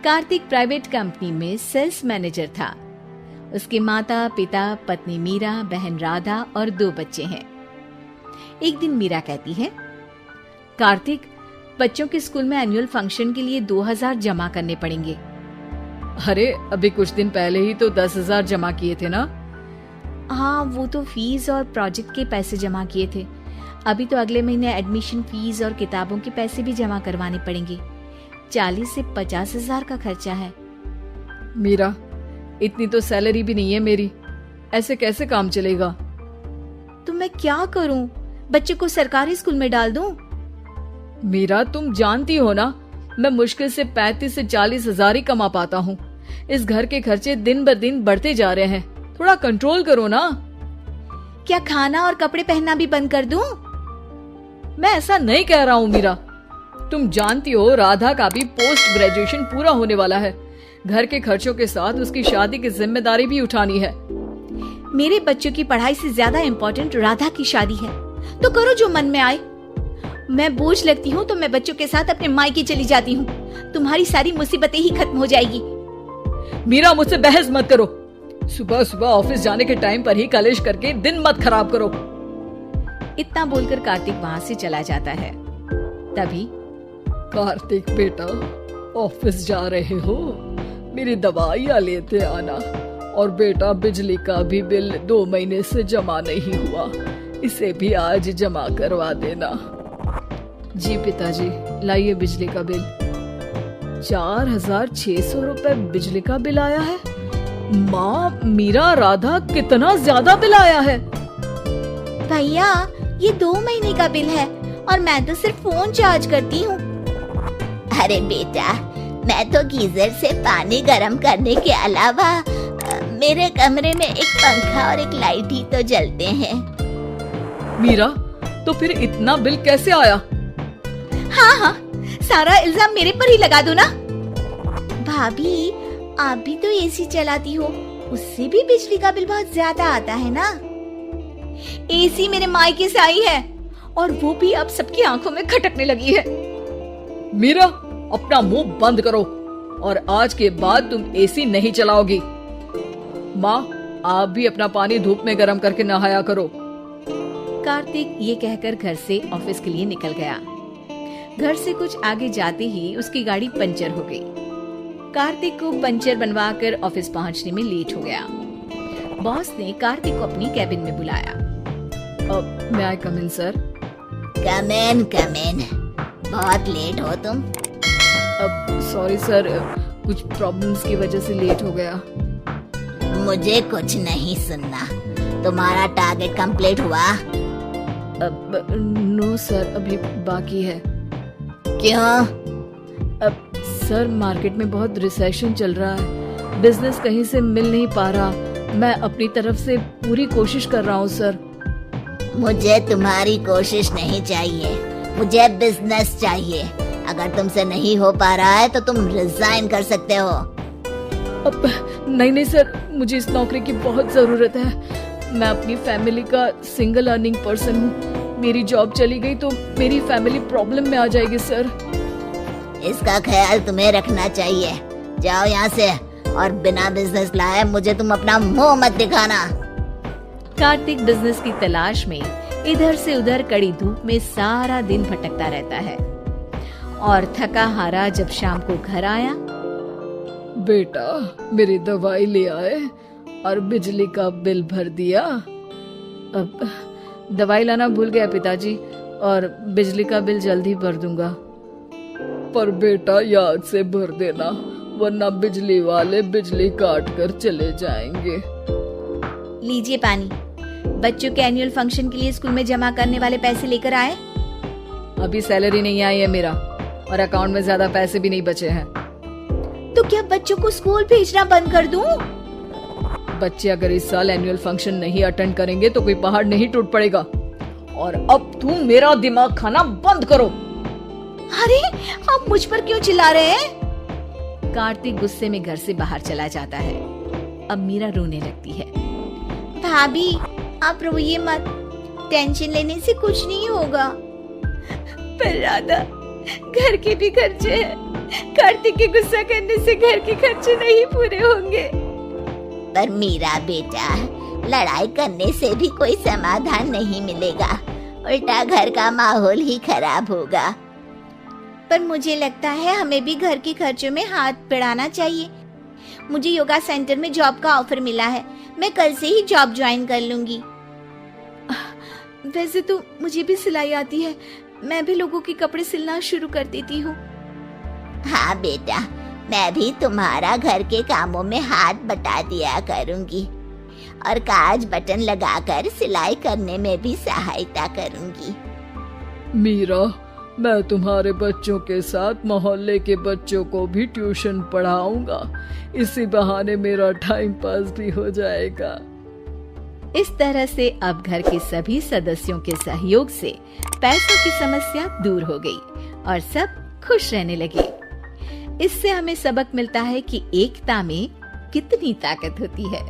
Kartik private company में sales manager था। उसके माता पिता, पत्नी मीरा, बहन राधा और 2 बच्चे हैं। एक दिन मीरा कहती है, कार्तिक, बच्चों के स्कूल में एनुअल फंक्शन के लिए 2000 जमा करने पड़ेंगे। अरे अभी कुछ दिन पहले ही तो 10,000 जमा किए थे ना। हाँ, वो तो फीस और प्रोजेक्ट के पैसे जमा किए थे। अभी तो अगले महीने एडमिशन फीस और किताबों के पैसे भी जमा करवाने पड़ेंगे। 40 से 50,000 का खर्चा है। मीरा, इतनी तो सैलरी भी नहीं है मेरी, ऐसे कैसे काम चलेगा? तो मैं क्या करूं? बच्चे को सरकारी स्कूल में डाल दूं? मीरा, तुम जानती हो ना, मैं मुश्किल से 35 से 40,000 ही कमा पाता हूँ। इस घर के खर्चे दिन ब दिन बढ़ते जा रहे हैं, थोड़ा कंट्रोल करो ना। क्या खाना और कपड़े पहनना भी बंद कर दूं? मैं ऐसा नहीं कह रहा हूँ मीरा। तुम जानती हो राधा का भी पोस्ट ग्रेजुएशन पूरा होने वाला है। घर के खर्चों के साथ उसकी शादी की जिम्मेदारी भी उठानी है। मेरे बच्चों की पढ़ाई से ज्यादा इम्पोर्टेंट राधा की शादी है, तो करो जो मन में आए। मैं बोझ लगती हूँ तो मैं बच्चों के साथ अपने मायके चली जाती हूँ। तुम्हारी सारी मुसीबतें ही खत्म हो जाएगी। मीरा, मुझसे बहस मत करो। सुबह सुबह ऑफिस जाने के टाइम पर ही कलेश करके दिन मत खराब करो। इतना बोलकर कार्तिक वहाँ से चला जाता है। तभी, कार्तिक बेटा, ऑफिस जा रहे हो? मेरी दवाइयाँ लेते आना। और बेटा, बिजली का भी बिल 2 महीने से जमा नहीं हुआ, इसे भी आज जमा करवा देना। जी पिताजी, लाइए बिजली का बिल। 4,600 रुपए बिजली का बिल आया है। माँ, मीरा, राधा, कितना ज्यादा बिल आया है। भैया, ये 2 महीने का बिल है और मैं तो सिर्फ फोन चार्ज करती हूँ। अरे बेटा, मैं तो गीजर से पानी गर्म करने के अलावा मेरे कमरे में एक पंखा और एक लाइट ही तो जलते हैं। मीरा, तो फिर इतना बिल कैसे आया? हाँ, सारा इल्जाम मेरे पर ही लगा दो ना। भाभी, आप भी तो एसी चलाती हो, उससे भी बिजली का बिल बहुत ज्यादा आता है ना। एसी मेरे मायके से आई है और वो भी अब सबकी आंखों में खटकने लगी है। मीरा, अपना मुंह बंद करो और आज के बाद तुम एसी नहीं चलाओगी। माँ, आप भी अपना पानी धूप में गर्म करके नहाया करो। कार्तिक ये कहकर घर से ऑफिस के लिए निकल गया। घर से कुछ आगे जाते ही उसकी गाड़ी पंचर हो गई। कार्तिक को पंचर बनवाकर ऑफिस पहुंचने में लेट हो गया। बॉस ने कार्तिक को अपनी कैबिन में बुलाया। may I come in, sir? कम इन। बहुत लेट हो तुम। सॉरी सर, कुछ प्रॉब्लम्स की वजह से लेट हो गया। मुझे कुछ नहीं सुनना। तुम्हारा टारगेट कंप्लीट हुआ? नो सर, अभी बाकी है। क्यों? सर, मार्केट में बहुत रिसेशन चल रहा है, बिजनेस कहीं से मिल नहीं पा रहा। मैं अपनी तरफ से पूरी कोशिश कर रहा हूँ सर। मुझे तुम्हारी कोशिश नहीं चाहिए, मुझे बिजनेस चाहिए। अगर तुमसे नहीं हो पा रहा है तो तुम रिजाइन कर सकते हो। नहीं सर, मुझे इस नौकरी की बहुत जरूरत है। मैं अपनी फैमिली का सिंगल अर्निंग पर्सन हूँ। मेरी जॉब चली गई तो मेरी फैमिली प्रॉब्लम में आ जाएगी सर। इसका ख्याल तुम्हें रखना चाहिए। जाओ यहाँ से और बिना बिजनेस लाए मुझे तुम अपना मुंह मत दिखाना। कार्तिक बिजनेस की तलाश में इधर से उधर कड़ी धूप में सारा दिन भटकता रहता है और थका हारा जब शाम को घर आया। बेटा, मेरी दवाई ले आए और बिजली का बिल भर दिया। अब दवाई लाना भूल गया पिताजी, और बिजली का बिल जल्दी भर दूंगा। पर बेटा, याद से भर देना, वरना बिजली वाले बिजली काट कर चले जाएंगे। लीजिए पानी। बच्चों के एनुअल फंक्शन के लिए स्कूल में जमा करने वाले पैसे लेकर आए? अभी सैलरी नहीं आई है मेरा, और अकाउंट में ज्यादा पैसे भी नहीं बचे हैं। तो क्या बच्चों को स्कूल भेजना बंद कर दूं? बच्चे अगर इस साल एनुअल फंक्शन नहीं अटेंड करेंगे तो कोई पहाड़ नहीं टूट पड़ेगा। और अब तुम मेरा दिमाग खाना बंद करो। अरे, आप मुझ पर क्यों चिल्ला रहे हैं? कार्तिक गुस्से में घर से बाहर चला जाता है। अब मीरा रोने लगती है। भाभी, आप रोइए मत, टेंशन लेने से कुछ नहीं होगा। पर राधा, घर के भी खर्चे हैं, कार्तिक के गुस्सा करने से घर के खर्चे नहीं पूरे होंगे। पर मीरा बेटा, लड़ाई करने से भी कोई समाधान नहीं मिलेगा, उल्टा घर का माहौल ही खराब होगा। पर मुझे लगता है हमें भी घर के खर्चों में हाथ बढ़ाना चाहिए। मुझे योगा सेंटर में जॉब का ऑफर मिला है, मैं कल से ही जॉब ज्वाइन कर लूंगी। वैसे तो मुझे भी सिलाई आती है, मैं भी लोगों के कपड़े सिलना शुरू कर देती हूँ। हाँ बेटा, मैं भी तुम्हारा घर के कामों में हाथ बटा दिया करूंगी और काज बटन लगाकर सिलाई करने में भी सहायता करूंगी। मीरा, मैं तुम्हारे बच्चों के साथ मोहल्ले के बच्चों को भी ट्यूशन पढ़ाऊंगा। इसी बहाने मेरा टाइम पास भी हो जाएगा। इस तरह से अब घर के सभी सदस्यों के सहयोग से पैसों की समस्या दूर हो गई और सब खुश रहने लगे। इससे हमें सबक मिलता है कि एकता में कितनी ताकत होती है।